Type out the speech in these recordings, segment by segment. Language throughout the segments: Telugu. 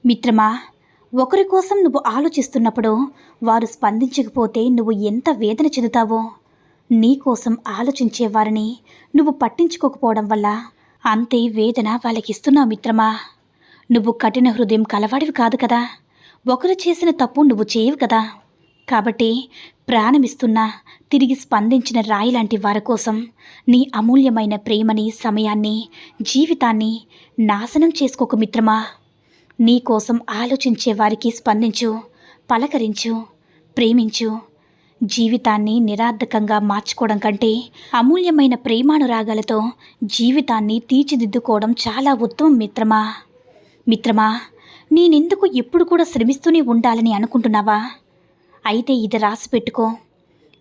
మిత్రమా, ఒకరి కోసం నువ్వు ఆలోచిస్తున్నప్పుడు వారు స్పందించకపోతే నువ్వు ఎంత వేదన చెందుతావో, నీ కోసం ఆలోచించే వారిని నువ్వు పట్టించుకోకపోవడం వల్ల అంతే వేదన వాళ్ళకిస్తున్నావు మిత్రమా. నువ్వు కఠిన హృదయం కలవాడివి కాదు కదా. ఒకరు చేసిన తప్పు నువ్వు చేయవు కదా. కాబట్టి ప్రాణమిస్తున్నా తిరిగి స్పందించిన రాయి లాంటి వారి కోసం నీ అమూల్యమైన ప్రేమని, సమయాన్ని, జీవితాన్ని నాశనం చేసుకోకు మిత్రమా. నీ కోసం ఆలోచించే వారికి స్పందించు, పలకరించు, ప్రేమించు. జీవితాన్ని నిరర్థకంగా మార్చుకోవడం కంటే అమూల్యమైన ప్రేమానురాగాలతో జీవితాన్ని తీర్చిదిద్దుకోవడం చాలా ఉత్తమం మిత్రమా. మిత్రమా, నేనెందుకు ఎప్పుడు కూడా శ్రమిస్తూనే ఉండాలని అనుకుంటున్నావా? అయితే ఇది రాసి పెట్టుకో.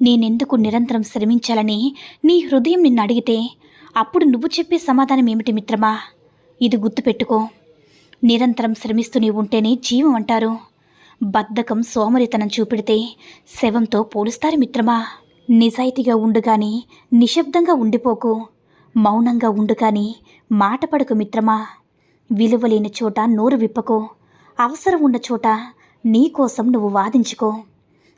నేనెందుకు నిరంతరం శ్రమించాలని నీ హృదయం నిన్ను అడిగితే అప్పుడు నువ్వు చెప్పే సమాధానం ఏమిటి మిత్రమా? ఇది గుర్తుపెట్టుకో. నిరంతరం శ్రమిస్తూనే ఉంటేనే జీవం అంటారు. బద్ధకం, సోమరితనం చూపెడితే శవంతో పోలుస్తారు మిత్రమా. నిజాయితీగా ఉండుగాని నిశ్శబ్దంగా ఉండిపోకు. మౌనంగా ఉండుగాని మాట పడకు మిత్రమా. విలువలేని చోట నోరు విప్పకు. అవసరం ఉన్న చోట నీ కోసం నువ్వు వాదించుకో.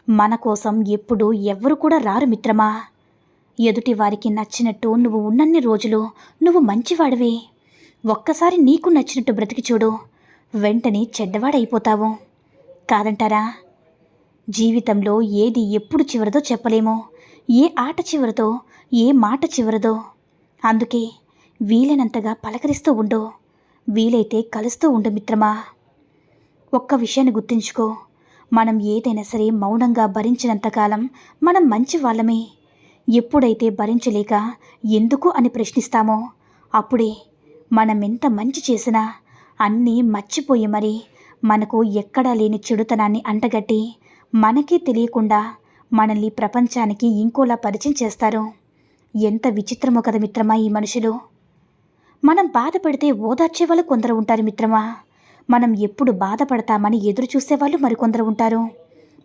మన కోసం ఎప్పుడు ఎవ్వరు కూడా రారు మిత్రమా. ఎదుటి వారికి నచ్చినట్టు నువ్వు ఉన్నన్ని రోజులు నువ్వు మంచివాడివి. ఒక్కసారి నీకు నచ్చినట్టు బ్రతికి చూడు, వెంటనే చెడ్డవాడైపోతావు. కాదంటారా? జీవితంలో ఏది ఎప్పుడు చివరదో చెప్పలేమో, ఏ ఆట చివరదో, ఏ మాట చివరదో. అందుకే వీలైనంతగా పలకరిస్తూ ఉండు, వీలైతే కలుస్తూ ఉండు మిత్రమా. ఒక్క విషయాన్ని గుర్తుంచుకో. మనం ఏదైనా సరే మౌనంగా భరించినంతకాలం మనం మంచి వాళ్ళమే. ఎప్పుడైతే భరించలేక ఎందుకు అని ప్రశ్నిస్తామో అప్పుడే మనం ఎంత మంచి చేసినా అన్నీ మర్చిపోయి మరి మనకు ఎక్కడా లేని చెడుతనాన్ని అంటగట్టి మనకే తెలియకుండా మనల్ని ప్రపంచానికి ఇంకోలా పరిచయం చేస్తారు. ఎంత విచిత్రమో కదా మిత్రమా ఈ మనుషులు. మనం బాధపడితే ఓదార్చే వాళ్ళు కొందరు ఉంటారు మిత్రమా. మనం ఎప్పుడు బాధపడతామని ఎదురు చూసేవాళ్ళు మరికొందరు ఉంటారు.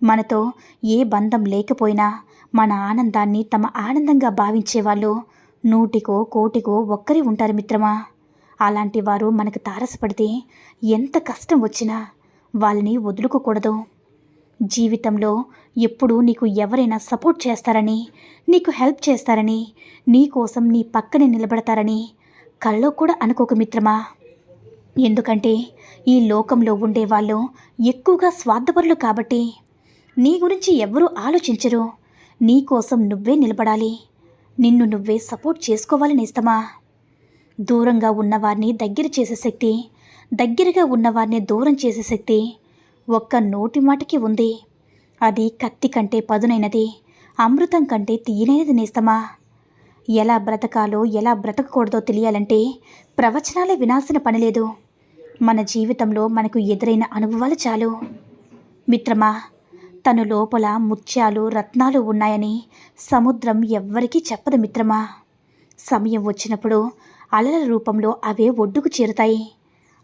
మనతో ఏ బంధం లేకపోయినా మన ఆనందాన్ని తమ ఆనందంగా భావించేవాళ్ళు నూటికో కోటికో ఒక్కరే ఉంటారు మిత్రమా. అలాంటి వారు మనకు తారసపడితే ఎంత కష్టం వచ్చినా వాళ్ళని వదులుకోకూడదు. జీవితంలో ఎప్పుడూ నీకు ఎవరైనా సపోర్ట్ చేస్తారని, నీకు హెల్ప్ చేస్తారని, నీ కోసం నీ పక్కనే నిలబడతారని కల్లో కూడా అనుకోకు మిత్రమా. ఎందుకంటే ఈ లోకంలో ఉండేవాళ్ళు ఎక్కువగా స్వార్థపరులు కాబట్టి నీ గురించి ఎవ్వరూ ఆలోచించరు. నీ కోసం నువ్వే నిలబడాలి, నిన్ను నువ్వే సపోర్ట్ చేసుకోవాలని ఇష్టమా. దూరంగా ఉన్నవారిని దగ్గర చేసే శక్తి, దగ్గరగా ఉన్నవారిని దూరం చేసే శక్తి ఒక్క నోటి మాటకి ఉంది. అది కత్తి కంటే పదునైనది, అమృతం కంటే తీయనైనది నేస్తమా. ఎలా బ్రతకాలో ఎలా బ్రతకకూడదో తెలియాలంటే ప్రవచనాలే వినాల్సిన పనిలేదు. మన జీవితంలో మనకు ఎదురైన అనుభవాలు చాలు. మిత్రమా, తను లోపల ముత్యాలు, రత్నాలు ఉన్నాయని సముద్రం ఎవ్వరికీ చెప్పదు మిత్రమా. సమయం వచ్చినప్పుడు అలల రూపంలో అవే ఒడ్డుకు చేరుతాయి.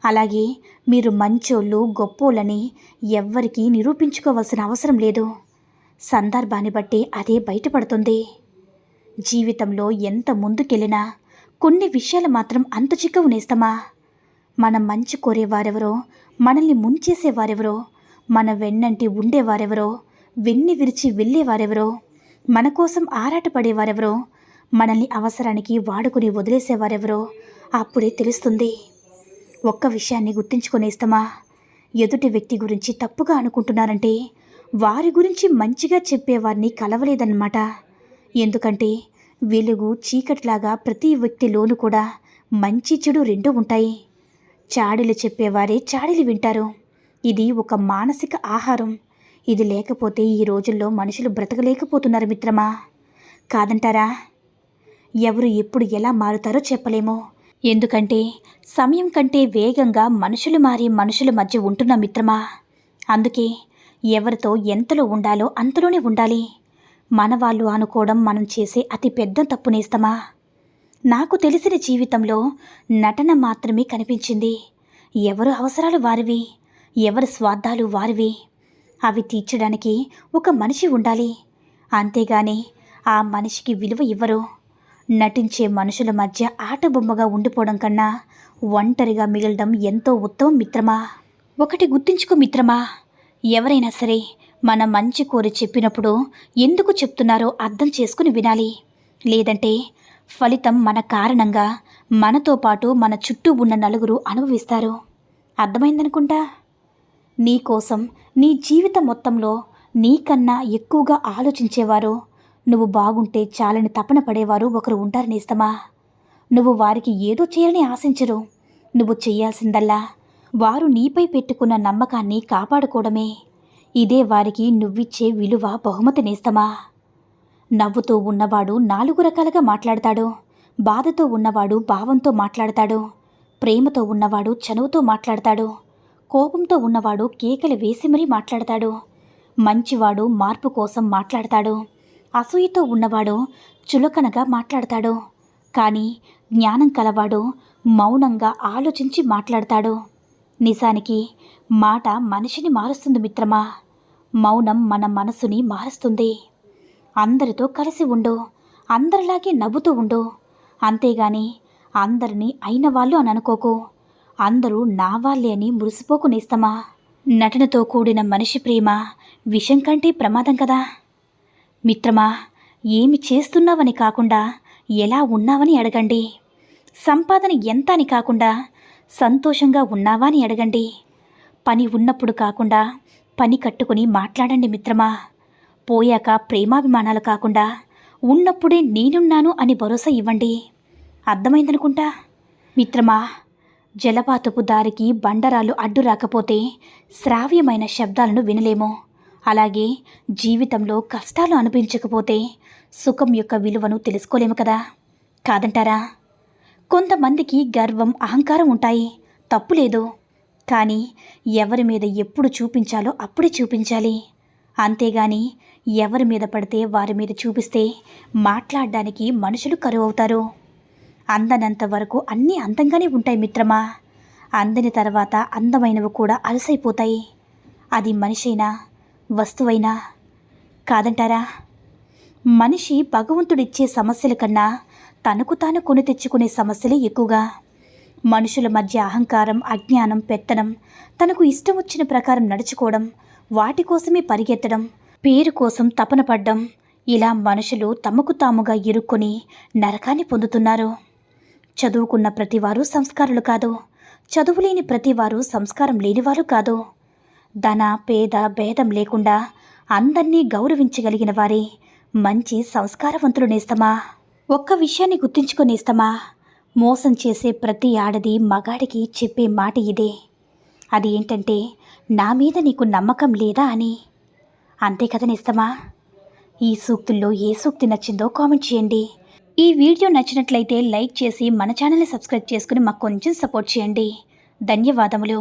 అలాగే మీరు మంచోళ్ళు, గొప్పోళ్ళని ఎవ్వరికీ నిరూపించుకోవాల్సిన అవసరం లేదు. సందర్భాన్ని బట్టి అదే బయటపడుతుంది. జీవితంలో ఎంత ముందుకెళ్ళినా కొన్ని విషయాలు మాత్రం అంత చిక్కవు నేస్తమా. మనం మంచి కోరేవారెవరో, మనల్ని ముంచేసేవారెవరో, మన వెన్నంటి ఉండేవారెవరో, వెన్ని విరిచి వెళ్ళేవారెవరో, మన కోసం ఆరాటపడేవారెవరో, మనల్ని అవసరానికి వాడుకుని వదిలేసేవారెవరో అప్పుడే తెలుస్తుంది. ఒక్క విషయాన్ని గుర్తుంచుకునేస్తామా. ఎదుటి వ్యక్తి గురించి తప్పుగా అనుకుంటున్నారంటే వారి గురించి మంచిగా చెప్పేవారిని కలవలేదన్నమాట. ఎందుకంటే వెలుగు, చీకటిలాగా ప్రతి వ్యక్తిలోనూ కూడా మంచి చెడు రెండూ ఉంటాయి. చాడీలు చెప్పేవారే చాడీలు వింటారు. ఇది ఒక మానసిక ఆహారం. ఇది లేకపోతే ఈ రోజుల్లో మనుషులు బ్రతకలేకపోతున్నారు మిత్రమా. కాదంటారా? ఎవరు ఎప్పుడు ఎలా మారుతారో చెప్పలేమో. ఎందుకంటే సమయం కంటే వేగంగా మనుషులు మారి మనుషుల మధ్య ఉంటున్న మిత్రమా. అందుకే ఎవరితో ఎంతలో ఉండాలో అంతలోనే ఉండాలి. మన వాళ్ళు అనుకోవడం మనం చేసే అతి పెద్ద తప్పునేస్తమా. నాకు తెలిసిన జీవితంలో నటన మాత్రమే కనిపించింది. ఎవరు అవసరాలు వారివి, ఎవరి స్వార్థాలు వారివి. అవి తీర్చడానికి ఒక మనిషి ఉండాలి. అంతేగాని ఆ మనిషికి విలువ ఇవ్వరు. నటించే మనుషుల మధ్య ఆట బొమ్మగా ఉండిపోవడం కన్నా ఒంటరిగా మిగలడం ఎంతో ఉత్తమం మిత్రమా. ఒకటి గుర్తుంచుకో మిత్రమా, ఎవరైనా సరే మన మంచి కోరి చెప్పినప్పుడు ఎందుకు చెప్తున్నారో అర్థం చేసుకుని వినాలి. లేదంటే ఫలితం మన కారణంగా మనతో పాటు మన చుట్టూ ఉన్న నలుగురు అనుభవిస్తారు. అర్థమైందనుకుంటా. నీకోసం నీ జీవితం మొత్తంలో నీకన్నా ఎక్కువగా ఆలోచించేవారు, నువ్వు బాగుంటే చాలని తపన పడేవారు ఒకరు ఉంటారు నేస్తమా. నువ్వు వారికి ఏదో చేయాలని ఆశించరు. నువ్వు చెయ్యాల్సిందల్లా వారు నీపై పెట్టుకున్న నమ్మకాన్ని కాపాడుకోవడమే. ఇదే వారికి నువ్విచ్చే విలువ, బహుమతి నేస్తమా. నవ్వుతూ ఉన్నవాడు 4 రకాలుగా మాట్లాడతాడు. బాధతో ఉన్నవాడు భావంతో మాట్లాడతాడు. ప్రేమతో ఉన్నవాడు చనువుతో మాట్లాడతాడు. కోపంతో ఉన్నవాడు కేకలు వేసి మరీ మాట్లాడతాడు. మంచివాడు మార్పు కోసం మాట్లాడతాడు. అసూయతో ఉన్నవాడు చులకనగా మాట్లాడతాడు. కానీ జ్ఞానం కలవాడు మౌనంగా ఆలోచించి మాట్లాడతాడు. నిజానికి మాట మనిషిని మారుస్తుంది మిత్రమా. మౌనం మన మనసుని మారుస్తుంది. అందరితో కలిసి ఉండు, అందరిలాగే నవ్వుతూ ఉండు. అంతేగాని అందరినీ అయిన వాళ్ళు అని అనుకోకు. అందరూ నా వాళ్ళే అని మురిసిపోకు నేస్తమా. నటనతో కూడిన మనిషి ప్రేమ విషం కంటే ప్రమాదం కదా. మిత్రమా, ఏమి చేస్తున్నావని కాకుండా ఎలా ఉన్నావని అడగండి. సంపాదన ఎంత అని కాకుండా సంతోషంగా ఉన్నావా అని అడగండి. పని ఉన్నప్పుడు కాకుండా పని కట్టుకుని మాట్లాడండి మిత్రమా. పోయాక ప్రేమాభిమానాలు కాకుండా ఉన్నప్పుడే నేనున్నాను అని భరోసా ఇవ్వండి. అర్థమైందనుకుంటా. మిత్రమా, జలపాతపు దారికి బండరాలు అడ్డు రాకపోతే శ్రావ్యమైన శబ్దాలను వినలేము. అలాగే జీవితంలో కష్టాలు అనిపించకపోతే సుఖం యొక్క విలువను తెలుసుకోలేము కదా. కాదంటారా? కొంతమందికి గర్వం, అహంకారం ఉంటాయి, తప్పులేదు. కానీ ఎవరి మీద ఎప్పుడు చూపించాలో అప్పుడే చూపించాలి. అంతేగాని ఎవరి మీద పడితే వారి మీద చూపిస్తే మాట్లాడడానికి మనుషులు కరువవుతారు. అందనంత వరకు అన్నీ అందంగానే ఉంటాయి మిత్రమా. అందని తర్వాత అందమైనవి కూడా అలసైపోతాయి. అది మనిషైనా వస్తువైనా. కాదంటారా? మనిషి భగవంతుడిచ్చే సమస్యల కన్నా తనకు తాను కొని తెచ్చుకునే సమస్యలే ఎక్కువగా. మనుషుల మధ్య అహంకారం, అజ్ఞానం, పెత్తనం, తనకు ఇష్టం వచ్చిన ప్రకారం నడుచుకోవడం, వాటి కోసమే పరిగెత్తడం, పేరు కోసం తపన పడ్డం, ఇలా మనుషులు తమకు తాముగా ఇరుక్కొని నరకాన్ని పొందుతున్నారు. చదువుకున్న ప్రతివారు సంస్కారులు కాదు. చదువులేని ప్రతివారు సంస్కారం లేనివారు కాదు. ధన పేద భేదం లేకుండా అందర్నీ గౌరవించగలిగిన వారే మంచి సంస్కారవంతులు నేస్తమా. ఒక్క విషయాన్ని గుర్తుంచుకొనేస్తమా, మోసం చేసే ప్రతి ఆడది మగాడికి చెప్పే మాట ఇదే. అది ఏంటంటే, నా మీద నీకు నమ్మకం లేదా అని. అంతే కదా నేస్తమా. ఈ సూక్తుల్లో ఏ సూక్తి నచ్చిందో కామెంట్ చేయండి. ఈ వీడియో నచ్చినట్లయితే లైక్ చేసి మన ఛానల్ని సబ్స్క్రైబ్ చేసుకుని మాకు కొంచెం సపోర్ట్ చేయండి. ధన్యవాదములు.